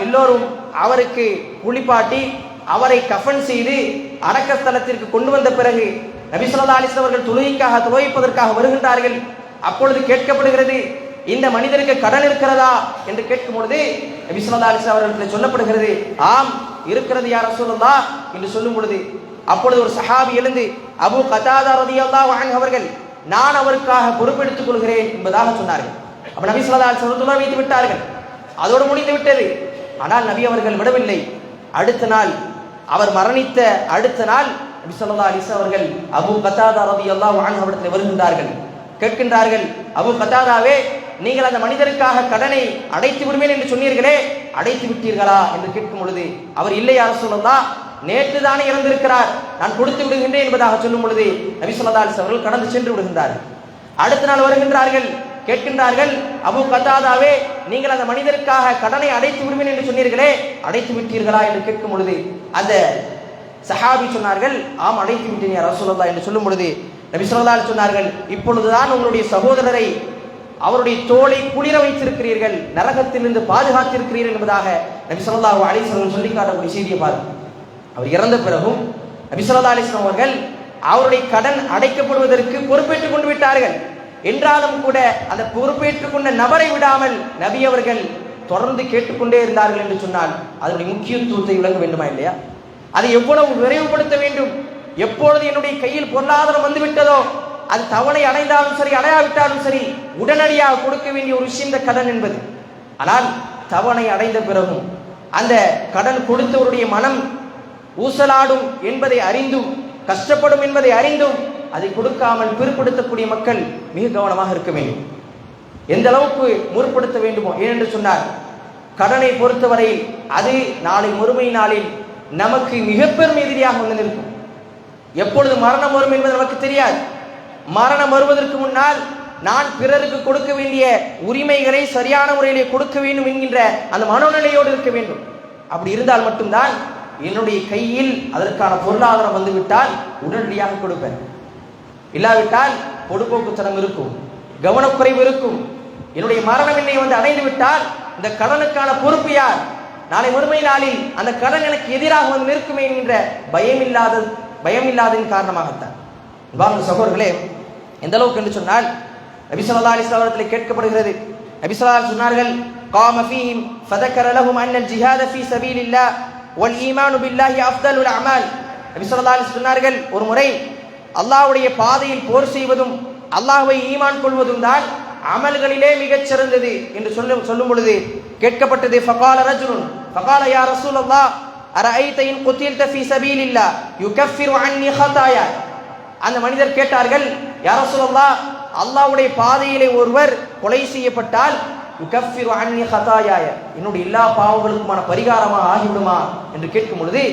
எல்லோரும் அவருக்கு குளிப்பாட்டி அவரை கஃன் செய்து அடக்கஸ்தலத்திற்கு கொண்டு வந்த பிறகு நபி ஸல்லல்லாஹு அலைஹி வஸல்லம் அவர்கள் தொழுகைப்பதற்காக வருகின்றார்கள். அப்பொழுது கேட்கப்படுகிறது, இந்த மனிதருக்கு கடன் இருக்கிறதா என்று கேட்கும் பொழுது நபி ஸல்லல்லாஹு அலைஹி வஸல்லம் அவர்களுக்கு சொல்லப்படுகிறது, ஆம் இருக்கிறது யா ரசூலுல்லாஹ் என்று சொல்லும் பொழுது அப்பொழுது ஒரு சஹாபி எழுந்து, அபூ கதாதா ரலியல்லாஹு அன்ஹு அவர்கள், நான் அவருக்காக பொறுப்பெடுத்துக் கொள்கிறேன் என்பதாக சொன்னார்கள். அப்ப நபி ஸல்லல்லாஹு அலைஹி வஸல்லம் வைத்து விட்டார்கள், அதோடு முடிந்து விட்டது. ஆனால் நபி அவர்கள் விடவில்லை. அடுத்த நாள், அவர் மரணித்த அடுத்த நாள் நபி ஸல்லல்லாஹு அலைஹி வஸல்லம் அவர்கள் அபூ கதாதா ரலியல்லாஹு அன்ஹு அவரிடத்தில் வருகின்றார்கள். கேட்கின்றார்கள், அபூ கதாதாவே, நீங்கள் அந்த மனிதருக்காக கடனை அடைத்து விடுவேன் என்று சொன்னீர்களே, அடைத்து விட்டீர்களா என்று கேட்கும் பொழுது அவர், இல்லை யா ரசூலல்லாஹ், நேற்று தானே இறந்திருக்கிறார், நான் கொடுத்து விடுகின்றேன் என்பதாக சொல்லும் பொழுது நபி ஸல்லல்லாஹு அலைஹி வஸல்லம் அவர்கள் கடந்து சென்று விடுகின்றார்கள். அடுத்த நாள் வருகின்றார்கள், கேட்கின்றார்கள், அபூ கதாதாவே, நீங்கள் அந்த மனிதருக்காக கடனை அடைத்து விடுவேன் என்று சொன்னீர்களே, அடைத்து விட்டீர்களா என்று கேட்கும் பொழுது அந்த சஹாபி சொன்னார்கள், ஆம் அடைத்து விட்டேன் யா ரசூலல்லாஹ் என்று சொல்லும் பொழுது நபி ஸல்லல்லாஹு அலைஹி வஸல்லம் சொன்னார்கள், இப்பொழுதுதான் உங்களுடைய சகோதரரை, அவருடைய தோலை குளிர வைத்திருக்கிறீர்கள், நரகத்திலிருந்து பாதுகாத்திருக்கிறீர்கள் என்பதாக நபி ஸல்லல்லாஹு அலைஹி வஸல்லம் சொல்லி காட்டக்கூடிய செய்தியை பாருங்கள். அவர் இறந்த பிறகும் நபி ஸல்லல்லாஹு அலைஹி வஸல்லம் அவர்கள் அவருடைய கடன் அடைக்கப்படுவதற்கு பொறுப்பேற்றுக் கொண்டு விட்டார்கள். என்றாலும் கூட அந்த பொறுப்பேற்றுக் கொண்ட நபரை விடாமல் நபி அவர்கள் தொடர்ந்து கேட்டுக்கொண்டே இருந்தார்கள் என்று சொன்னால் அதனுடைய முக்கியத்துவத்தை விளங்க வேண்டுமா இல்லையா? அதை எவ்வளவு விரைவுபடுத்த வேண்டும். எப்பொழுது என்னுடைய கையில் பொருளாதாரம் வந்துவிட்டதோ, அது தவணை அடைந்தாலும் சரி அடையாவிட்டாலும் சரி, உடனடியாக கொடுக்க வேண்டிய ஒரு விஷயம் இந்த கடன் என்பது. ஆனால் தவணை அடைந்த பிறகும் அந்த கடன் கொடுத்தவருடைய மனம் ஊசலாடும் என்பதை அறிந்தும், கஷ்டப்படும் என்பதை அறிந்தும் அதை கொடுக்காமல் பிற்படுத்தக்கூடிய மக்கள் மிக கவனமாக இருக்க வேண்டும். எந்த அளவுக்கு முற்படுத்த வேண்டுமோ. ஏனென்று சொன்னார், கடனை பொறுத்தவரையில் அது நாளை மறுமை நாளில் நமக்கு மிக பெரும் எதிரியாக வந்து நிற்கும். எப்பொழுது மரணம் வரும் என்பது நமக்கு தெரியாது. மரணம் வருவதற்கு முன்னால் நான் பிறருக்கு கொடுக்க வேண்டிய உரிமைகளை சரியான முறையிலே கொடுக்க வேண்டும் என்கின்ற அந்த மனோநிலையோடு இருக்க வேண்டும். அப்படி இருந்தால் மட்டும்தான் என்னுடைய கையில் அதற்கான பொருளாதாரம் வந்துவிட்டால் உடனடியாக கொடுப்பேன். இல்லாவிட்டால் பொடுபோக்குத்தனம் இருக்கும், கவனக்குறைவு இருக்கும். என்னுடைய மரணம் என்னை வந்து அடைந்து விட்டால் இந்த கடனுக்கான பொறுப்பு யார்? நாளை மறுமை நாளில் அந்த கடன் எனக்கு எதிராக வந்து நிற்குமே என்கின்ற பயமில்லாததின் காரணமாகத்தான். சகோதரர்களே, எந்த அளவுக்கு என்று சொன்னால் நபி ஸல்லல்லாஹு அலைஹி வஸல்லம் கேட்கப்படுகிறது. நபி ஸல்லல்லாஹு அலைஹி சொன்னார்கள், قام فيهم فذكر لهم ان الجهاد في سبيل الله والايمان بالله افضل الاعمال. நபி ஸல்லல்லாஹு அலைஹி சொன்னார்கள், ஒரு முறை அல்லாஹ்வுடைய பாதையில் போர் செய்வதும் அல்லாஹ்வை ஈமான் கொள்வதும் தான் அமல்களிலே மிகச் சிறந்தது என்று சொல்லும் பொழுது கேட்கப்பட்டது. فقال رجل فقال يا رسول الله ارايت ان قتلت في سبيل الله يكفر عني خطايا. அந்த மனிதர் கேட்டார்கள், யா ரசூலல்லாஹ், அல்லாஹ்வுடைய பாதையிலே ஒருவர் கொலை செய்யப்பட்டால் யுகஃபிரு அன்னி ஹதாயாய, என்னுடைய எல்லா பாவங்களுக்குமான பரிகாரமாக ஆகிவிடுமா என்று கேட்கும் பொழுது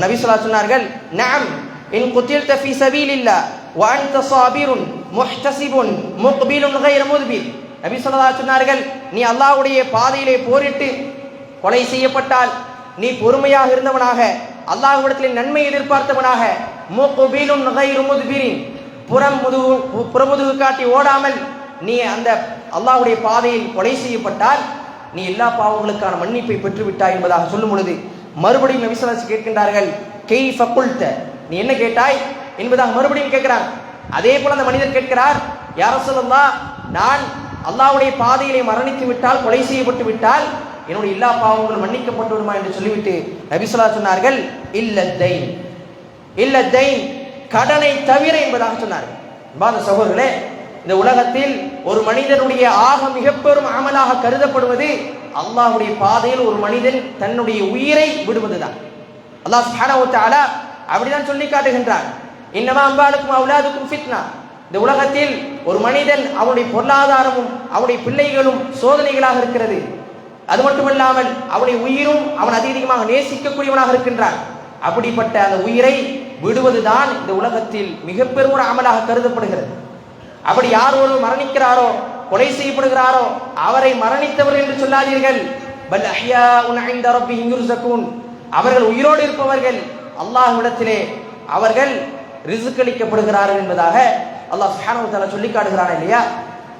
நபி ஸல்லல்லாஹு அலைஹி சொன்னார்கள், நஅம் இன் குதில்த ஃபீ சபீலில்லாஹ் வ அன்த ஸாபிருன் முஹ்தஸிபுன் முக்பிலுன் கைர முத்பிர். நபி ஸல்லல்லாஹு அலைஹி சொன்னார்கள், நீ அல்லாஹ்வுடைய பாதையிலே போரிட்டு கொலை செய்யப்பட்டால் நீ பொறுமையாக இருந்தவனாக, அல்லாஹ்விடத்தில் நன்மை எதிர்பார்த்தவனாக, முக்பிலுன் கைர முத்பிரின், புறமுதுகு காட்டி ஓடாமல் நீ அந்த அல்லாஹ்வுடைய பாதையில் கொலை செய்யப்பட்டால் நீ எல்லா பாவங்களுக்கான மன்னிப்பை பெற்றுவிட்டாய் என்பதாக சொல்லும் பொழுது மறுபடியும் நபி ஸல்லல்லாஹு அலைஹி கேட்கின்றார்கள், கைஃப குல்த, நீ என்ன கேட்டாய் என்பதாக மறுபடியும் கேட்கிறார். அதே போல அந்த மனிதர் கேட்கிறார், யா ரசூலல்லாஹ், நான் அல்லாஹ்வுடைய பாதையிலே மரணித்து விட்டால், கொலை செய்யப்பட்டு விட்டால் என்னுடைய எல்லா பாவங்களும் மன்னிக்கப்பட்டு விடுமா என்று சொல்லிவிட்டு நபி ஸல்லல்லாஹு அலைஹி சொன்னார்கள், இல்ல தைன், கடனை தவிர என்பதாக சொன்னார்கள். சகோதரர்களே, இந்த உலகத்தில் ஒரு மனிதனுடைய ஆக மிக பெரும் அமலாக கருதப்படுவது அல்லாஹ்வுடைய பாதையில் ஒரு மனிதன் தன்னுடைய உயிரை விடுவதுதான். அல்லாஹ் சுப்ஹானஹு வ தஆலா அப்படிதான் சொல்லி காட்டுகின்றான், இன்னமா அம்வாலுக்கும் அவுலாதுக்கும் ஃபித்னா. இந்த உலகத்தில் ஒரு மனிதன் அவனுடைய பொருளாதாரமும் அவனுடைய பிள்ளைகளும் சோதனைகளாக இருக்கிறது. அது மட்டுமல்லாமல் அவனுடைய உயிரும் அவன் அதிகமாக நேசிக்கக்கூடியவனாக இருக்கின்றான். அப்படிப்பட்ட அந்த உயிரை விடுவதுதான் இந்த உலகத்தில் மிக பெரும் ஒரு அமலாக கருதப்படுகிறது. அப்படி யார் ஒருவர் மரணிக்கிறாரோ, கொலை செய்யப்படுகிறாரோ, அவரை மரணித்தவர் என்று சொல்லாதீர்கள். பல் அஹ்யாஉன் இன்த ரப்பிஹிம் யுர்ஸகூன், அவர்கள் உயிரோடு இருப்பவர்கள், அல்லாஹ்விடத்திலே அவர்கள் ரிஸ்க் அளிக்கப்படுகிறார்கள் என்பதாக அல்லாஹ் சுப்ஹானஹு வ தஆலா சொல்லி காட்டுகிறான் இல்லையா?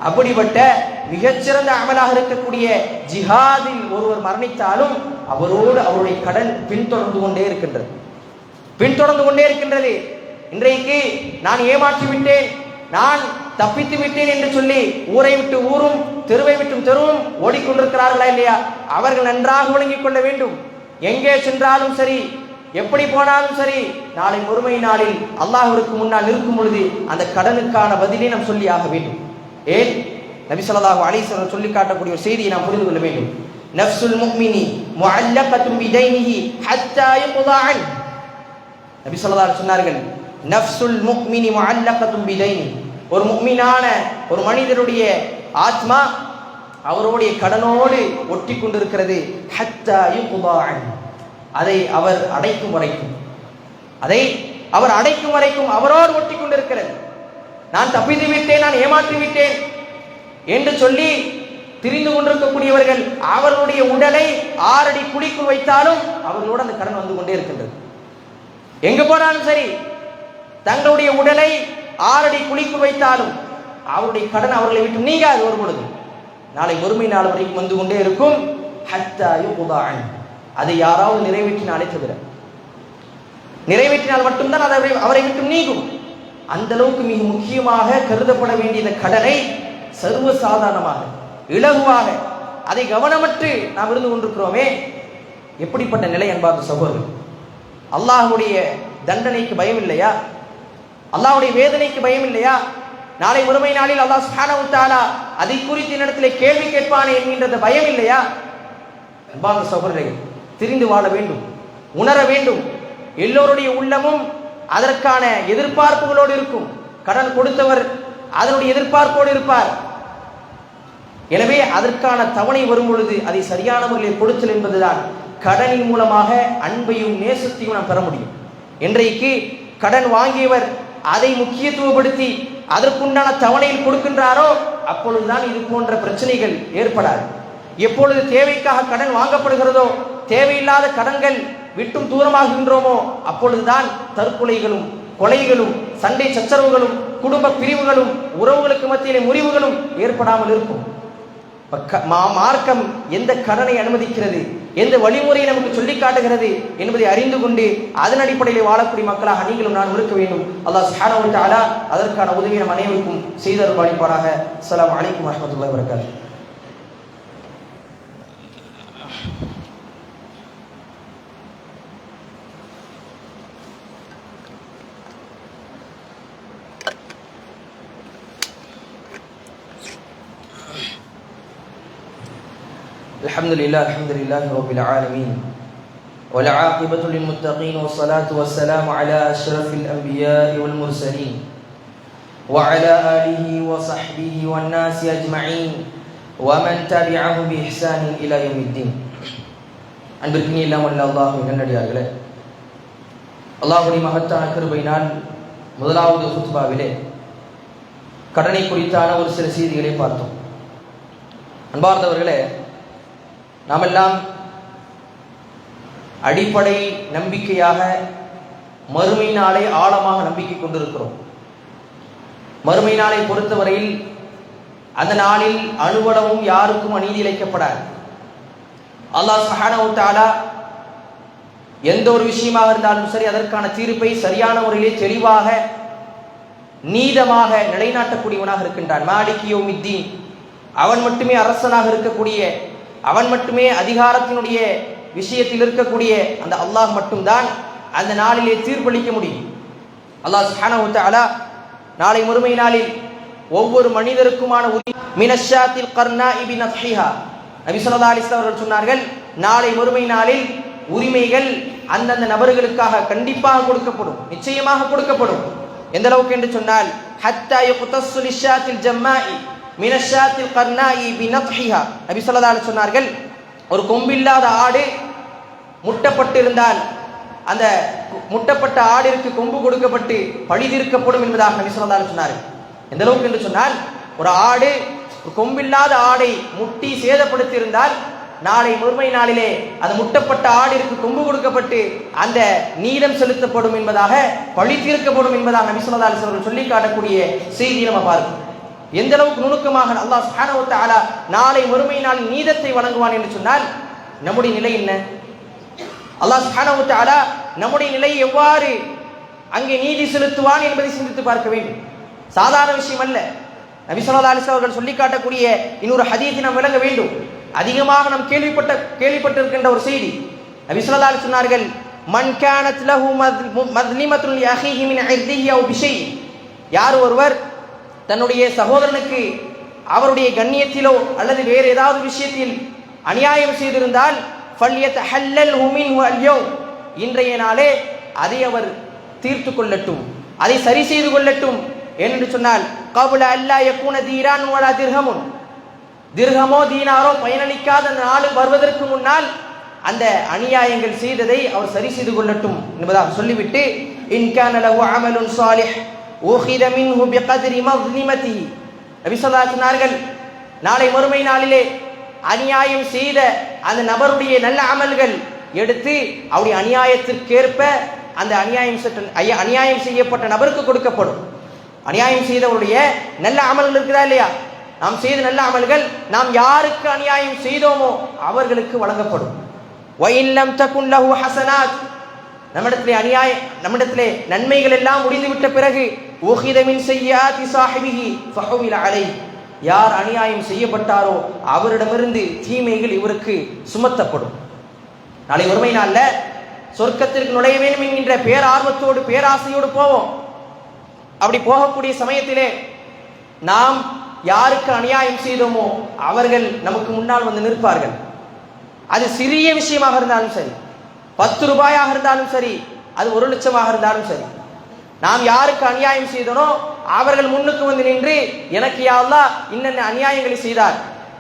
அப்படிப்பட்ட மிகச்சிறந்த அமலாக இருக்கக்கூடிய ஜிஹாதில் ஒருவர் மரணித்தாலும் அவரோடு அவருடைய கடன் பின்தொடர்ந்து கொண்டே இருக்கின்றது. இன்றைக்கு நான் ஏமாற்றி விட்டேன், நான் தப்பித்து விட்டேன் என்று சொல்லி ஊரை விட்டு ஊரும் தெருவை விட்டும் தெருவும் ஓடிக்கொண்டிருக்கிறார்களா இல்லையா? அவர்கள் நன்றாக விளங்கிக் கொள்ள வேண்டும். எங்கே சென்றாலும் சரி, எப்படி போனாலும் சரி, நாளை மறுமை நாளில் அல்லாஹ்விற்கு முன்னால் இருக்கும் பொழுது அந்த கடனுக்கான பதிலை நாம் சொல்லி ஆக வேண்டும். ஏன்? நபி ஸல்லல்லாஹு அலைஹி வஸல்லம் சொல்லி காட்டக்கூடிய ஒரு செய்தியை நாம் புரிந்து கொள்ள வேண்டும். நஃப்சுல் முஃமினி முஅல்லகத்துன் பிதைனிஹி ஹத்தா யுக்தா அன். நபி ஸல்லல்லாஹு அலைஹி சொன்னார்கள், நஃப்சுல் முஃமினி முஅல்லகத்துன் பிதைனி, ஒரு முஃமினான ஒரு மனிதருடைய ஆத்மா அவருடைய கடனோடு ஒட்டி கொண்டிருக்கிறது. ஹத்தா யுக்தா அன், அதை அவர் அடைக்கும் வரைக்கும் அவரோடு ஒட்டி கொண்டிருக்கிறது. நான் தப்பித்து விட்டேன், நான் ஏமாற்றி விட்டேன் என்று சொல்லி திரிந்து கொண்டிருக்கக்கூடியவர்கள் அவர்களுடைய உடலை 6 அடி குழிக்குள் வைத்தாலும் அவர்களோடு அந்த கடன் வந்து கொண்டே இருக்கின்றது. எங்கு போனாலும் சரி, தங்களுடைய உடலை 6 அடி குழிக்குள் வைத்தாலும் அவருடைய கடன் அவர்களை விட்டு நீங்காது. ஒரு பொழுது நாளை மறுமை நாள் வரைக்கும் வந்து கொண்டே இருக்கும். ஹத்தா யுக்தா அன், அதை யாராவது நிறைவேற்றினாலே தவிர, நிறைவேற்றினால் மட்டும்தான் அவரை விட்டு நீங்கும். அந்த அளவுக்கு மிக முக்கியமாக கருதப்பட வேண்டிய இந்த கடனை சர்வசாதாரணமாக இலகுவாக அதை கவனமற்று நாம் இருந்து கொண்டிருக்கிறோமே, எப்படிப்பட்ட நிலை அன்பார்ந்த சகோதரர்கள்! அல்லாஹ்வுடைய தண்டனைக்கு பயம் இல்லையா? அல்லாஹ்வுடைய வேதனைக்கு பயம் இல்லையா? நாளை மறுமை நாளில் அல்லாஹ் சுப்ஹானஹு வ தஆலா அதை குறித்து என்னிடத்திலே கேள்வி கேட்பானே என்கின்ற பயம் இல்லையா? அன்பார்ந்த சகோதரர்கள், தெரிந்து வாழ வேண்டும், உணர வேண்டும். எல்லோருடைய உள்ளமும் அதற்கான எதிர்பார்ப்புகளோடு இருக்கும். கடன் கொடுத்தவர் அதனுடைய எதிர்பார்ப்போடு இருப்பார். எனவே அதற்கான தவணை வரும் பொழுது அதை சரியான முறையில் கொடுத்தல் என்பதுதான் கடனின் மூலமாக அன்பையும் நேசத்தையும் நாம் பெற முடியும். இன்றைக்கு கடன் வாங்கியவர் அதை முக்கியத்துவப்படுத்தி அதற்குண்டான தவணையில் கொடுக்கின்றாரோ அப்பொழுதுதான் இது போன்ற பிரச்சனைகள் ஏற்படாது. எப்பொழுது தேவைக்காக கடன் வாங்கப்படுகிறதோ, தேவையில்லாத கடன்கள் விட்டும் தூரமாகின்றோமோ அப்பொழுதுதான் தற்கொலைகளும் கொலைகளும் சண்டை சச்சரவுகளும் குடும்ப பிரிவுகளும் உறவுகளுக்கு மத்தியிலே முறிவுகளும் ஏற்படாமல் இருக்கும். மார்க்கம் எந்த கடனை அனுமதிக்கிறது, எந்த வழிமுறையை நமக்கு சொல்லி காட்டுகிறது என்பதை அறிந்து கொண்டு அதன் அடிப்படையில் வாழக்கூடிய மக்களாக நீங்களும் நான் இருக்க வேண்டும். அல்லாஹ் சுப்ஹானஹு வ தஆலா அதற்கான உதவியை நம் அனைவருக்கும் செய்தருள் வாய்ப்பாராக. அஸ்ஸலாமு அலைக்கும் வரஹ்மத்துல்லாஹி வபரகாத்துஹு. الحمد لله رب العالمين والعاقبة للمتقين والصلاة والسلام على أشرف الأنبياء والمرسلين وعلى آله وصحبه والناس أجمعين ومن تبعهم بإحسان إلى يوم الدين. அன்பிற்கினிய எல்லாம் வல்ல அல்லாஹ்வின் நல்லடியார்களே, அல்லாஹ்வுடைய மகத்தான கிருபையினால் முதலாவது ஹுத்பாவிலே கடனை குறித்தான ஒரு சில செய்திகளை பார்த்தோம். அன்பார்ந்தவர்களே, நாமெல்லாம் அடிப்படை நம்பிக்கையாக மறுமை நாளை ஆழமாக நம்பிக்கை கொண்டிருக்கிறோம். மறுமை நாளை பொறுத்தவரையில் அந்த நாளில் அணுவளவும் யாருக்கும் அநீதி இழைக்கப்படாது. அல்லாஹ் சுப்ஹானஹு வ தஆலா எந்த ஒரு விஷயமாக இருந்தாலும் சரி அதற்கான தீர்ப்பை சரியான முறையிலே தெளிவாக நீதமாக நிலைநாட்டக்கூடியவனாக இருக்கின்றான். மாலிகி யௌமித்தீன், அவன் மட்டுமே அரசனாக இருக்கக்கூடிய, அவன் மட்டுமே அதிகாரத்தினுடைய விஷயத்தில் இருக்கக்கூடிய அந்த அல்லாஹ் மட்டும்தான் அந்த நாளிலே தீர்ப்பளிக்க முடியும். அல்லாஹ் சுப்ஹானஹு வ தஆலா நாளை மறுமை நாளில் ஒவ்வொரு மனிதருக்குமான மினஷாத்தில் கர்னாஇ பினத்ஹிஹா, நபி ஸல்லல்லாஹு அலைஹி வஸல்லம் அவர்கள் சொன்னார்கள், நாளை மறுமை நாளில் உரிமைகள் அந்தந்த நபர்களுக்காக கண்டிப்பாக கொடுக்கப்படும், நிச்சயமாக கொடுக்கப்படும். எந்த அளவுக்கு என்று சொன்னால், ஹத்தா யுக்தஸ்ஸு லிஷாத்தில் ஜம்மாஇ மினஷாத்தில் கர்னாஇ பினத்ஹிஹா, நபி ஸல்லல்லாஹு அலைஹி சொன்னார்கள், ஒரு கொம்பில்லாத ஆடு முட்டப்பட்டிருந்தால் அந்த முட்டப்பட்ட ஆடிற்கு கொம்பு கொடுக்கப்பட்டு பழி தீர்க்கப்படும் என்பதாக நபி ஸல்லல்லாஹு அலைஹி சொன்னார்கள். எந்த அளவுக்கு என்று சொன்னால், ஒரு ஆடு ஒரு கொம்பில்லாத ஆடை முட்டி சேதப்படுத்தி இருந்தால் நாளை மறுமை நாளிலே அந்த முட்டப்பட்ட ஆடிற்கு கொம்பு கொடுக்கப்பட்டு அந்த நீதம் செலுத்தப்படும் என்பதாக பழி தீர்க்கப்படும் என்பதாக நபி ஸல்லல்லாஹு அலைஹி வஸல்லம் சொல்லி காட்டக்கூடிய செய்தியை நம்ம பார்க்கிறோம். எந்த அளவுக்கு நுணுக்கமாக அல்லாஹ் சுப்ஹானஹு வ தஆலா நாளை மறுமை நாளில் நீதத்தை வழங்குவான் என்று சொன்னால் நம்முடைய நிலை என்ன? அல்லாஹ் சுப்ஹானஹு வ தஆலா நம்முடைய நிலை எவ்வாறு அங்கே நீதி செலுத்துவான் என்பதை சிந்தித்து பார்க்க வேண்டும். சாதாரண விஷயம் அல்ல. நபி ஸல்லல்லாஹு அலைஹி வஸல்லம் சொல்லி காட்டக்கூடிய இன்னொரு ஹதீஸை நாம் விளங்க வேண்டும். அதிகமாக நாம் கேள்விப்பட்டிருக்கின்ற ஒரு செய்தி. நபி ஸல்லல்லாஹு அலைஹி சொன்னார்கள், மன் கானத் லஹு மத்லிமத்துன் லி அஹீஹி மின் இர்திஹி அவ் பிஷை, யார் ஒருவர் தன்னுடைய சகோதரனுக்கு அவருடைய கண்ணியத்திலோ அல்லது வேறு ஏதாவது விஷயத்தில் அநியாயம் செய்திருந்தால் ஃபல்யதஹல்லல்ஹு மின்ஹு அல்யௌம், இன்றைய நாளே அதை அவர் தீர்த்து கொள்ளட்டும், அதை சரி செய்து கொள்ளட்டும் என்று சொன்னால், கபுல அல்லா யகூன தீரான் வலா திர்ஹமுன், திர்ஹமோ தீனாரோ பயனளிக்காத நாள் வருவதற்கு முன்னால் அந்த அநியாயங்கள் செய்ததை அவர் சரி செய்து கொள்ளட்டும் என்பதாக சொல்லிவிட்டு, இன் கான லஹு அமலுன் சாலிஹ் உஹித மின்ஹு பிகத்ரி மஸ்லிமதிஹி, நபி ஸல்லல்லாஹு அலைஹி சொன்னார்கள், நாளை மறுமை நாளிலே அநியாயம் செய்த அந்த நபருடைய நல்ல அமல்கள் எடுத்து அவருடைய அநியாயத்திற்கேற்ப அந்த அநியாயம் செய்யப்பட்ட நபருக்கு கொடுக்கப்படும். அநியாயம் செய்தவருடைய நல்ல அமல்கள் இருக்குதா இல்லையா? நாம் செய்த நல்ல அமல்கள் நாம் யாருக்கு அநியாயம் செய்தோமோ அவர்களுக்கு வழங்கப்படும். வஇன் லம் தகுன் லஹு ஹஸனாத், நம்மிடத்திலே நன்மைகள் எல்லாம் முடிந்துவிட்ட பிறகு உஹித மின் ஸய்யிஆத்தி ஸாஹிபிஹி ஃபஹுமில அலைஹி, யார் அநியாயம் செய்யப்பட்டாரோ அவரிடமிருந்து தீமைகள் இவருக்கு சுமத்தப்படும். நாளை மறுமை நாள்ல சொர்க்கத்திற்கு நுழைய வேண்டும் என்கின்ற பேரார்வத்தோடு பேராசையோடு போவோம். அப்படி போகக்கூடிய சமயத்திலே நாம் யாருக்கு அநியாயம் செய்தோமோ அவர்கள் நமக்கு முன்னால் வந்து நிற்பார்கள். அது சிறிய விஷயமாக இருந்தாலும் சரி, 10 ரூபாயாக இருந்தாலும் சரி, அது 1 லட்சமாக இருந்தாலும் சரி, நாம் யாருக்கு அநியாயம் செய்தனோ அவர்கள் முன்னுக்கு வந்து நின்று, எனக்கு யா அல்லாஹ் இன்னென்ன அநியாயங்களை செய்தார்,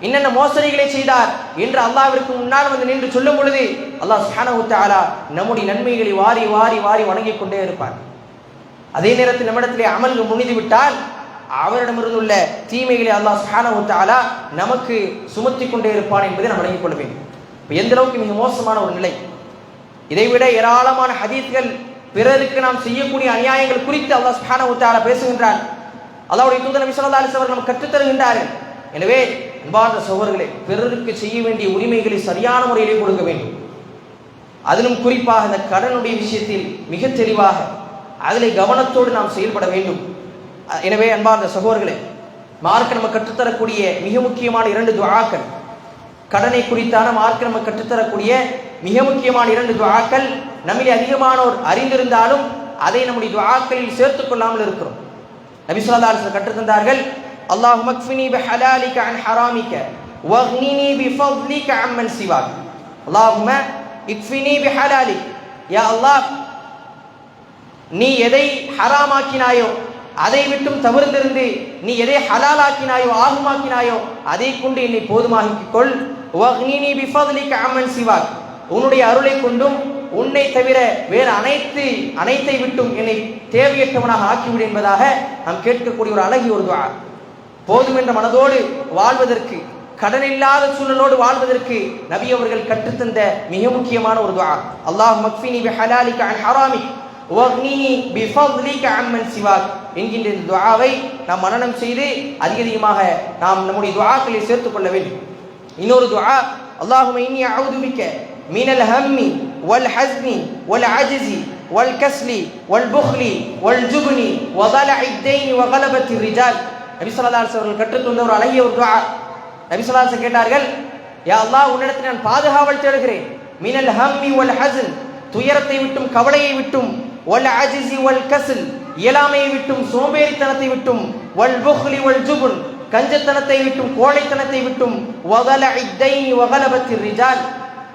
இன்னென்ன மோசடிகளை செய்தார் என்று அல்லாஹ்விற்கு முன்னால் வந்து நின்று சொல்லும் பொழுது அல்லாஹ் சுப்ஹானஹு வ தஆலா நம்முடைய நன்மைகளை வாரி வாரி வாரி வணங்கிக் கொண்டே இருப்பார். அதே நேரத்தில் நம்மிடத்திலே அமல்கள் முடிந்து விட்டால் அவரிடமிருந்துள்ள தீமைகளை அல்லாஹ் சுப்ஹானஹு வ தஆலா நமக்கு சுமத்தி கொண்டே இருப்பான் என்பதை நாம் விளங்கிக் கொள்ள வேண்டும். எந்த அளவுக்கு மிக மோசமான ஒரு நிலை! இதைவிட ஏராளமான ஹதீஸ்கள் பிறருக்கு நாம் செய்யக்கூடிய அநியாயங்கள் குறித்து அல்லாஹ் சுப்ஹானஹு வ தஆலா பேசுகின்றான். அல்லாஹ்வுடைய தூதர் நபி ஸல்லல்லாஹு அலைஹி வஸல்லம் நமக்கு கற்றுத் தருகின்றார்கள். எனவே அன்பார்ந்த சகோதரர்களே, பிறருக்கு செய்ய வேண்டிய உரிமைகளை சரியான முறையிலே கொடுக்க வேண்டும். அதிலும் குறிப்பாக இந்த கடனுடைய விஷயத்தில் மிக தெளிவாக அதிலே கவனத்தோடு நாம் செயல்பட வேண்டும். எனவே அன்பார்ந்த சகோதரர்களே, மார்க்க நம்ம கற்றுத்தரக்கூடிய மிக முக்கியமான 2 துஆக்கள், கடனை குறித்தான மார்க்க நம்ம கற்றுத்தரக்கூடிய மிக முக்கியமான 2 துஆக்கள் நம்மிலே அதிகமானோர் அறிந்திருந்தாலும் அதை நம்முடைய துஆக்களில் சேர்த்துக் கொள்ளாமல் இருக்கிறோம். நபி ஸல்லல்லாஹு அலைஹி வஸல்லம் கற்றுத்தந்தார்கள், அல்லாஹும்ம க்ஃபினி பிஹலாலிக அன் ஹராமிக வக்னினி பிஃபضலிக அம்மன் சிவாக். அல்லாஹும்ம இக்ஃபினி பிஹலாலிக், யா அல்லாஹ், நீ எதை ஹராமாக்கினாயோ அதை விட்டும் தவிர்த்திருந்து நீ எதை ஹலாலாக்கினாயோ ஆகுமாக்கினாயோ அதை கொண்டு என்னை போதுமாக்கிக் கொள். வக்னினி பிஃபضலிக அம்மன் சிவாக், உன்னுடைய அருளை கொண்டும் உன்னை தவிர வேறு அனைத்தை விட்டும் என்னை தேவையற்றவனாக ஆக்கிவிடு என்பதாக நாம் கேட்கக்கூடிய ஒரு அழகிய ஒரு துஆ. போதும் என்ற மனதோடு வாழ்வதற்கு, கடன் இல்லாத சூழலோடு வாழ்வதற்கு நபி அவர்கள் கற்றுத்தந்த மிக முக்கியமான ஒரு துஆ. அல்லாஹும்ம க்ஃபினி பிஹலாலிக அன் ஹராமிக் வக்னினி பிஃபضலிக அம்மன் சிவாக் என்கின்ற இந்த துஆவை நாம் மனனம் செய்து அதிகமாக நாம் நம்முடைய துஆக்களில் சேர்த்துக் கொள்ள வேண்டும். இன்னொரு துஆ, அல்லாஹும்ம இன்னி அஊது பிக மினல் ஹம்மி வல் ஹஸ்னி வல் அஜ்ஸி வல் கஸ்லி வல் புக்லி வல் ஜுப்னி வ ضلعித் தைனி வ கலபத்திர் ரிஜால். நபி ஸல்லல்லாஹு அலைஹி வஸல்லம் கற்றுத்தந்த ஒரு அழகிய ஒரு துஆ. நபி ஸல்லல்லாஹு அலைஹி வஸல்லம் கேட்டார்கள், யா அல்லாஹ், உன்னிடத்தில் நான் பாதுகாவல் தேடுகிறேன். மினல் ஹம்மி வல் ஹஸ்ன், துயரத்தை விட்டும் கவலையை விட்டும், வல் அஜ்ஸி வல் கஸ்ல், இயலாமையை விட்டும் சோம்பேறித்தனத்தை விட்டும், வல் புக்லி வல் ஜுப்ன், கஞ்சத்தனத்தை விட்டும் கோழைத்தனத்தை விட்டும், வ ضلعித் தைனி வ கலபத்திர் ரிஜால்,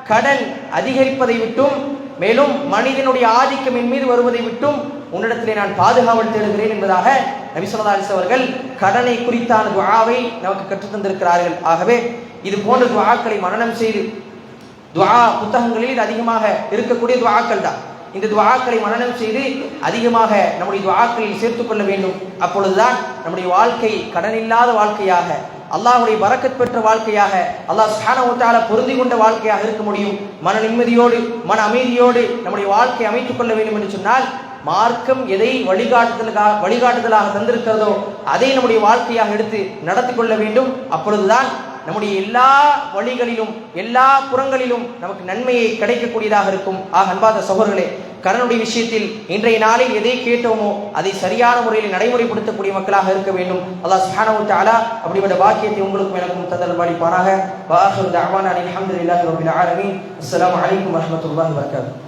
கடன் அதிகரிப்பதை விட்டும் மேலும் மனிதனுடைய ஆதிக்கம் என் மீது வருவதை விட்டும் உன்னிடத்திலே நான் பாதுகாவல் தேடுகிறேன் என்பதாக நபி ஸல்லல்லாஹு அலைஹி வஸல்லம் அவர்கள் கடனை குறித்தான துஆவை நமக்கு கற்றுத் தந்திருக்கிறார்கள். ஆகவே இது போன்ற துஆக்களை மனனம் செய்து, துஆ புத்தகங்களில் அதிகமாக இருக்கக்கூடிய துஆக்கள் தான், இந்த துஆக்களை மனனம் செய்து அதிகமாக நம்முடைய துஆக்களில் சேர்த்துக் கொள்ள வேண்டும். அப்பொழுதுதான் நம்முடைய வாழ்க்கை கடனில்லாத வாழ்க்கையாக, அல்லாஹ்வுடைய பரக்கத் பெற்ற வாழ்க்கையாக, அல்லாஹ் சுப்ஹானஹு வ தஆலா பொருந்தி கொண்ட வாழ்க்கையாக இருக்க முடியும். மன நிம்மதியோடு மன அமைதியோடு நம்முடைய வாழ்க்கை அமைத்துக் கொள்ள வேண்டும் என்று சொன்னால், மார்க்கம் எதை வழிகாட்டுதலாக தந்திருக்கிறதோ அதை நம்முடைய வாழ்க்கையாக எடுத்து நடத்தி கொள்ள வேண்டும். அப்பொழுதுதான் நம்முடைய எல்லா வழிகளிலும் எல்லா புறங்களிலும் நமக்கு நன்மையை கிடைக்கக்கூடியதாக இருக்கும். அன்பார்ந்த சகோதரர்களே, கடனுடைய விஷயத்தில் இன்றைய நாளில் எதை கேட்டோமோ அதை சரியான முறையில் நடைமுறைப்படுத்தக்கூடிய மக்களாக இருக்க வேண்டும். அல்லாஹ் சுப்ஹானஹு வ தஆலா அப்படிப்பட்ட பாக்கியத்தை உங்களுக்கும் எனக்கும் தந்தருள்வானாக. வ ஆகிரு தஅவானா அல்ஹம்துலில்லாஹி ரப்பில் ஆலமீன். அஸ்ஸலாமு அலைக்கும் வரஹ்மத்துல்லாஹி வ பரகாத்துஹு.